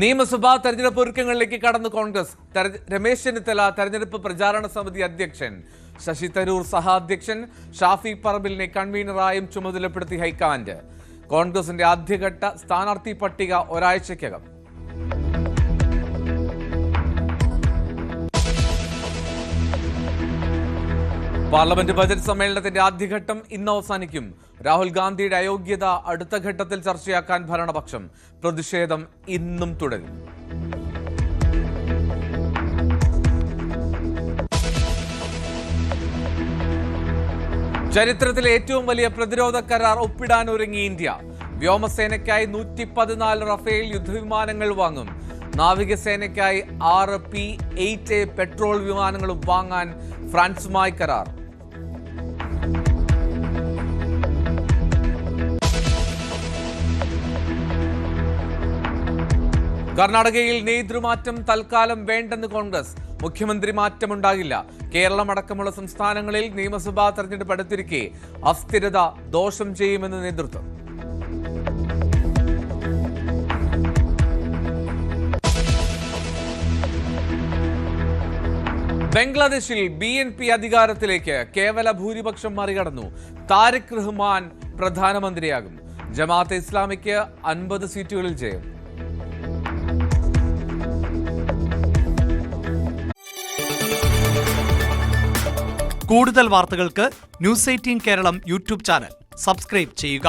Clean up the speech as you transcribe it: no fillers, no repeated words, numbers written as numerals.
നിയമസഭാ തെരഞ്ഞെടുപ്പ് ഒരുക്കങ്ങളിലേക്ക് കടന്ന് കോൺഗ്രസ്. രമേശ് ചെന്നിത്തല തെരഞ്ഞെടുപ്പ് പ്രചാരണ സമിതി അധ്യക്ഷൻ, ശശി തരൂർ സഹാധ്യക്ഷൻ, ഷാഫി പറമ്പിലിനെ കൺവീനറായും ചുമതലപ്പെടുത്തി ഹൈക്കമാൻഡ്. കോൺഗ്രസിന്റെ ആദ്യഘട്ട സ്ഥാനാർത്ഥി പട്ടിക ഒരാഴ്ചയ്ക്കകം. പാർലമെന്റ് ബജറ്റ് സമ്മേളനത്തിന്റെ ആദ്യഘട്ടം ഇന്ന് അവസാനിക്കും. രാഹുൽ ഗാന്ധിയുടെ അയോഗ്യത അടുത്ത ഘട്ടത്തിൽ ചർച്ചയാക്കാൻ ഭരണപക്ഷം. പ്രതിഷേധം ഇന്നും തുടരും. ചരിത്രത്തിലെ ഏറ്റവും വലിയ പ്രതിരോധ കരാർ ഒപ്പിടാൻ ഒരുങ്ങി ഇന്ത്യ. വ്യോമസേനയ്ക്കായി 114 റഫേൽ യുദ്ധവിമാനങ്ങൾ വാങ്ങും. നാവികസേനയ്ക്കായി 6 P-8A പെട്രോൾ വിമാനങ്ങളും വാങ്ങാൻ ഫ്രാൻസുമായി കരാർ. കർണാടകയിൽ നേതൃമാറ്റം തൽക്കാലം വേണ്ടെന്ന് കോൺഗ്രസ്. മുഖ്യമന്ത്രി മാറ്റമുണ്ടാകില്ല. കേരളമടക്കമുള്ള സംസ്ഥാനങ്ങളിൽ നിയമസഭാ തെരഞ്ഞെടുപ്പ് അടുത്തിരിക്കെ അസ്ഥിരത ദോഷം ചെയ്യുമെന്ന് നേതൃത്വം. ബംഗ്ലാദേശിൽ BNP അധികാരത്തിലേക്ക്. കേവല ഭൂരിപക്ഷം മറികടന്നു. താരിഖ് റഹ്മാൻ പ്രധാനമന്ത്രിയാകും. ജമാഅത്തെ ഇസ്ലാമിക്ക് 50 സീറ്റുകളിൽ ജയം. കൂടുതൽ വാർത്തകൾക്ക് News 18 Keralam YouTube channel subscribe ചെയ്യുക.